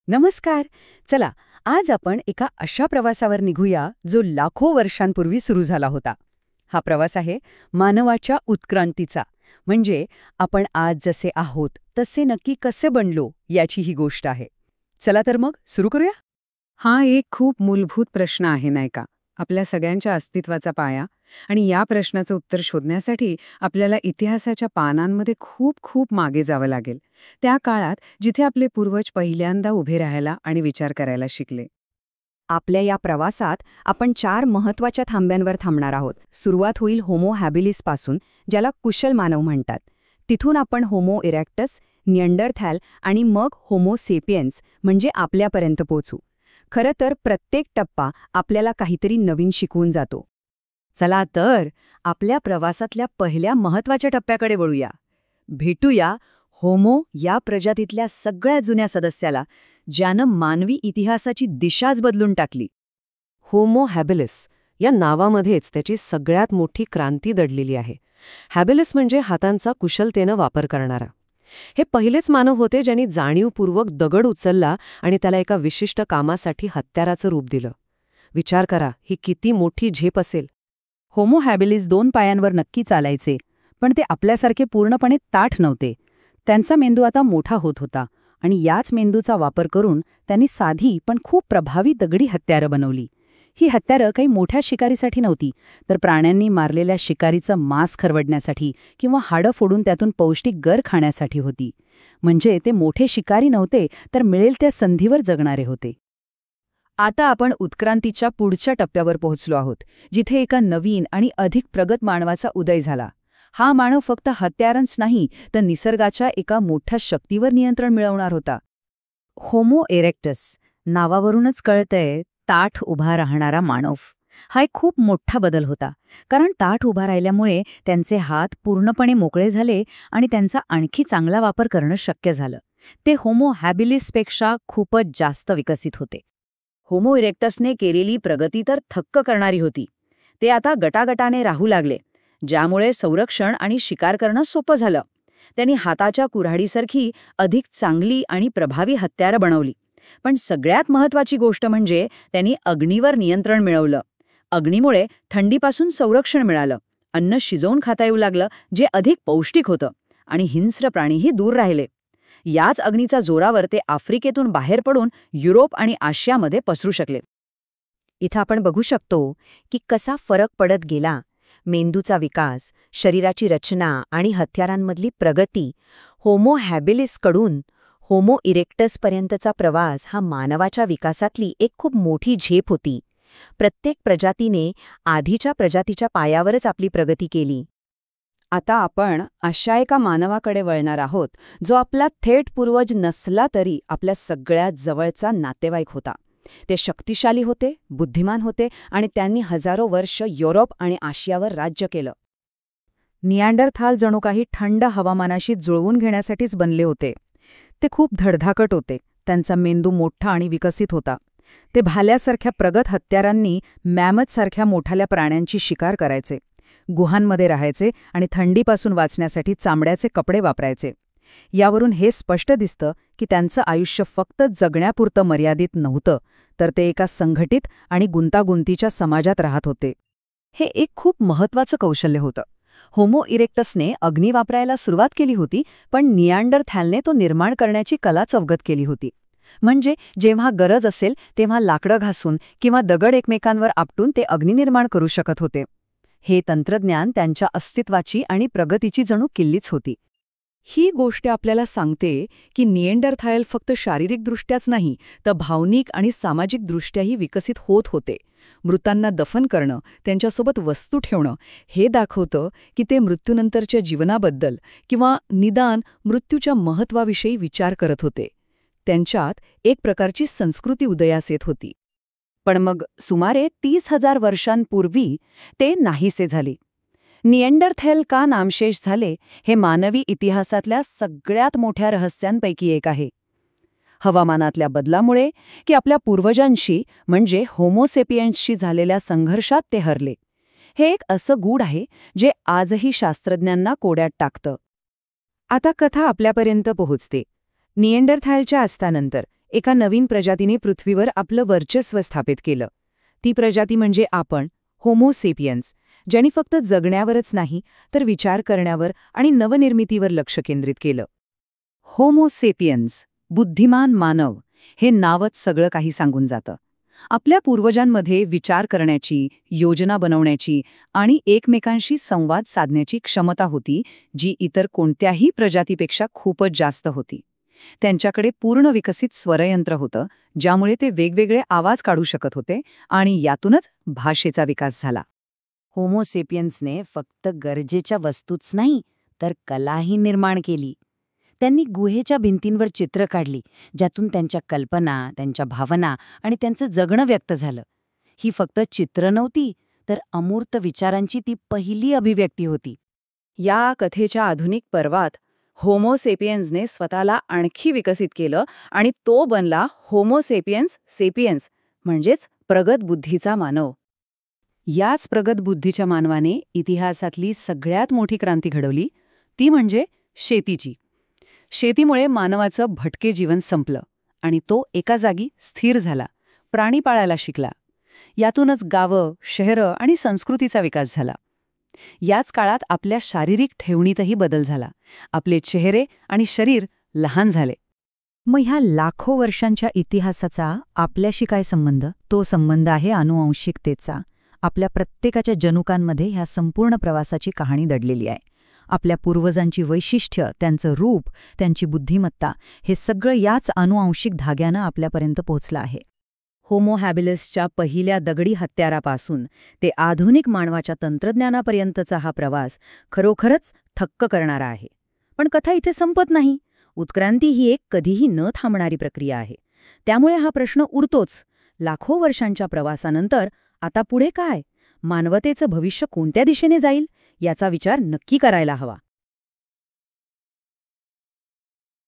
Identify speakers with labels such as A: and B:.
A: नमस्कार. चला, आज आपण एका अशा प्रवासावर निघूया जो लाखो वर्षांपूर्वी सुरू झाला होता. हा प्रवास आहे मानवाच्या उत्क्रांतीचा. म्हणजे आपण आज जसे आहोत तसे नक्की कसे बनलो याची ही गोष्ट आहे. चला तर मग सुरू करूया.
B: हा एक खूप मूलभूत प्रश्न आहे नाही का, आपल्या सगळ्यांच्या अस्तित्वाचा पाया. आणि या प्रश्नाचं उत्तर शोधण्यासाठी आपल्याला इतिहासाच्या पानांमध्ये खूप खूप मागे जावं लागेल, त्या काळात जिथे आपले पूर्वज पहिल्यांदा उभे राहायला आणि विचार करायला शिकले.
C: आपल्या या प्रवासात आपण 4 महत्त्वाच्या थांब्यांवर थांबणार आहोत. सुरुवात होईल होमो हॅबिलिस पासून, ज्याला कुशल मानव म्हणतात. तिथून आपण होमो इरेक्टस, निअँडरथॅल आणि मग होमो सेपियन्स म्हणजे आपल्यापर्यंत पोहोचू. खरं तर प्रत्येक टप्पा आपल्याला काहीतरी नवीन शिकवून जातो.
A: चला तर आपल्या प्रवासातल्या पहिल्या महत्वाच्या टप्प्याकडे वळूया. भेटूया होमो या प्रजातीतल्या सगळ्या जुन्या सदस्याला, ज्यानं मानवी इतिहासाची दिशाच बदलून टाकली. होमो हॅबिलिस या नावामध्येच त्याची सगळ्यात मोठी क्रांती दडलेली आहे. हॅबिलिस म्हणजे हातांचा कुशलतेनं वापर करणारा. हे पहिलेच मानव होते ज्यांनी जाणीवपूर्वक दगड उचलला आणि त्याला एका विशिष्ट कामासाठी हत्याराचं रूप दिलं. विचार करा, ही किती मोठी झेप असेल.
D: होमो हॅबिलिस 2 पायांवर नक्की चालायचे, पण ते आपल्यासारखे पूर्णपणे ताठ नव्हते. त्यांचा मेंदू आता मोठा होत होता आणि याच मेंदूचा वापर करून त्यांनी साधी पण खूप प्रभावी दगडी हत्यारं बनवली. ही हत्यारं काही मोठ्या शिकारीसाठी नव्हती, तर प्राण्यांनी मारलेल्या शिकारीचं मांस खरवडण्यासाठी किंवा हाडं फोडून त्यातून पौष्टिक गर खाण्यासाठी होती. म्हणजे ते मोठे शिकारी नव्हते, तर मिळेल त्या संधीवर जगणारे होते.
C: आता आपण उत्क्रांतीच्या पुढच्या टप्प्यावर पोहोचलो आहोत, जिथे एका नवीन आणि अधिक प्रगत मानवाचा उदय झाला. हा मानव फक्त हत्यारच नाही, तर निसर्गाच्या एका मोठ्या शक्तीवर नियंत्रण मिळवणार होता. होमो इरेक्टस नावावरूनच कळतंय, ताठ उभा राहणारा मानव. हा एक खूप मोठा बदल होता, कारण ताठ उभा राहिल्यामुळे त्यांचे हात पूर्णपणे मोकळे झाले आणि त्यांचा आणखी चांगला वापर करणं शक्य झालं. ते होमो हॅबिलिसपेक्षा खूपच जास्त विकसित होते. होमो इरेक्टसने केलेली प्रगती तर थक्क करणारी होती. ते आता गटागटाने राहू लागले, ज्यामुळे संरक्षण आणि शिकार करणं सोपं झालं. त्यांनी हाताच्या कुऱ्हाडीसारखी अधिक चांगली आणि प्रभावी हत्यारं बनवली. पण सगळ्यात महत्त्वाची गोष्ट म्हणजे त्यांनी अग्नीवर नियंत्रण मिळवलं. अग्नीमुळे थंडीपासून संरक्षण मिळालं, अन्न शिजवून खाता येऊ लागलं, जे अधिक पौष्टिक होतं, आणि हिंस्र प्राणीही दूर राहिले. याच अग्नीच्या जोरावर ते आफ्रिकेतून बाहेर पडून युरोप आणि आशियामध्ये पसरू शकले.
A: इथं आपण बघू शकतो की कसा फरक पडत गेला. मेंदूचा विकास, शरीराची रचना आणि हत्यारांमधली प्रगती. होमो हॅबिलिसकडून होमो इरेक्टसपर्यंतचा प्रवास हा मानवाच्या विकासातली एक खूप मोठी झेप होती. प्रत्येक प्रजातीने आधीच्या प्रजातीच्या पायावरच आपली प्रगती केली.
D: आता आपण अशा एका मानवाकडे वळणार आहोत, जो आपला थेट पूर्वज नसला तरी आपल्या सगळ्यात जवळचा नातेवाईक होता. ते शक्तिशाली होते, बुद्धिमान होते आणि त्यांनी हजारो वर्ष युरोप आणि आशियावर राज्य केलं. निअँडरथाल जणू काही थंड हवामानाशी जुळवून घेण्यासाठीच बनले होते. ते खूप धडधाकट होते, त्यांचा मेंदू मोठा आणि विकसित होता. ते भाल्यासारख्या प्रगत हत्यारांनी मॅमथसारख्या मोठाल्या प्राण्यांची शिकार करायचे, गुहांमध्ये राहायचे आणि थंडीपासून वाचण्यासाठी चामड्याचे कपडे वापरायचे. यावरून हे स्पष्ट दिसतं की त्यांचं आयुष्य फक्त जगण्यापुरतं मर्यादित नव्हतं, तर ते एका संघटित आणि गुंतागुंतीच्या समाजात राहत होते.
C: हे एक खूप महत्त्वाचं कौशल्य होतं. होमो इरेक्टसने अग्नी वापरायला सुरुवात केली होती, पण निअँडरथॅलने तो निर्माण करण्याची कलाच अवगत केली होती. म्हणजे जेव्हा गरज असेल तेव्हा लाकडं घासून किंवा दगड एकमेकांवर आपटून ते अग्नी निर्माण करू शकत होते. हे तंत्रज्ञान त्यांच्या अस्तित्वाची आणि प्रगतीची जणू किल्लीच होती.
A: ही गोष्ट आपल्याला सांगते की निएंडरथायल फक्त शारीरिकदृष्ट्याच नाही, तर भावनिक आणि सामाजिकदृष्ट्याही विकसित होत होते. मृतांना दफन करणं, त्यांच्यासोबत वस्तू ठेवणं, हे दाखवतं की ते मृत्यूनंतरच्या जीवनाबद्दल किंवा निदान मृत्यूच्या महत्त्वाविषयी विचार करत होते. त्यांच्यात एक प्रकारची संस्कृती उदयास येत होती.
C: पण मग सुमारे 30,000 वर्षांपूर्वी ते नाहीसे झाले. निअँडरथॅल का नामशेष झाले, हे मानवी इतिहासातल्या सगळ्यात मोठ्या रहस्यांपैकी एक आहे. हवामानातल्या बदलामुळे की आपल्या पूर्वजांशी म्हणजे होमोसेपियन्सशी झालेल्या संघर्षात ते हरले. हे एक असं गूढ आहे जे आजही शास्त्रज्ञांना कोड्यात टाकतं.
B: आता कथा आपल्यापर्यंत पोहोचते. निअँडरथॅलच्या अस्तानंतर एका नवीन प्रजातीने पृथ्वीवर आपलं वर्चस्व स्थापित केलं. ती प्रजाती म्हणजे आपण, होमो सेपियन्स, ज्यांनी फक्त जगण्यावरच नाही तर विचार करण्यावर आणि नवनिर्मितीवर लक्ष केंद्रित केलं.
C: होमो सेपियन्स, बुद्धिमान मानव, हे नावच सगळं काही सांगून जातं. आपल्या पूर्वजांमध्ये विचार करण्याची, योजना बनवण्याची आणि एकमेकांशी संवाद साधण्याची क्षमता होती, जी इतर कोणत्याही प्रजातीपेक्षा खूपच जास्त होती. त्यांच्याकडे पूर्ण विकसित स्वरयंत्र होतं, ज्यामुळे ते वेगवेगळे आवाज काढू शकत होते आणि यातूनच भाषेचा विकास झाला.
D: होमो सेपियन्सने फक्त गरजेच्या वस्तूच नाही तर कलाही निर्माण केली. त्यांनी गुहेच्या भिंतींवर चित्र काढली, ज्यातून त्यांच्या कल्पना, त्यांच्या भावना आणि त्यांचं जगणं व्यक्त झालं. ही फक्त चित्र नव्हती, तर अमूर्त विचारांची ती पहिली अभिव्यक्ती होती.
C: या कथेच्या आधुनिक पर्वात होमो सेपियन्सने स्वतःला आणखी विकसित केलं आणि तो बनला होमो सेपियन्स सेपियन्स, म्हणजेच प्रगत बुद्धीचा मानव.
B: याच प्रगत बुद्धीच्या मानवाने इतिहासातली सगळ्यात मोठी क्रांती घडवली, ती म्हणजे शेतीची. शेतीमुळे मानवाचं भटके जीवन संपलं आणि तो एका जागी स्थिर झाला, प्राणी पाळायला शिकला. यातूनच गावं, शहरं आणि संस्कृतीचा विकास झाला. याच काळात आपल्या शारीरिक ठेवणीतही बदल झाला. आपले चेहरे आणि शरीर लहान झाले.
A: मग ह्या लाखो वर्षांच्या इतिहासाचा आपल्याशी काय संबंध? तो संबंध आहे आनुवंशिकतेचा. आपल्या प्रत्येकाच्या जनुकांमध्ये ह्या संपूर्ण प्रवासाची कहाणी दडलेली आहे. आपल्या पूर्वजांची वैशिष्ट्य, त्यांचं रूप, त्यांची बुद्धिमत्ता, हे सगळं याच आनुवंशिक धाग्यानं आपल्यापर्यंत पोहोचलं आहे. होमो हॅबिलिसच्या पहिल्या दगडी हत्यारापासून ते आधुनिक मानवाच्या तंत्रज्ञानापर्यंतचा हा प्रवास खरोखरच थक्क करणारा आहे. पण कथा इथे संपत नाही. उत्क्रांती ही एक कधीही न थांबणारी प्रक्रिया आहे. त्यामुळे हा प्रश्न उरतोच, लाखो वर्षांच्या प्रवासानंतर आता पुढे काय? मानवतेचं भविष्य कोणत्या दिशेने जाईल याचा विचार नक्की करायला हवा.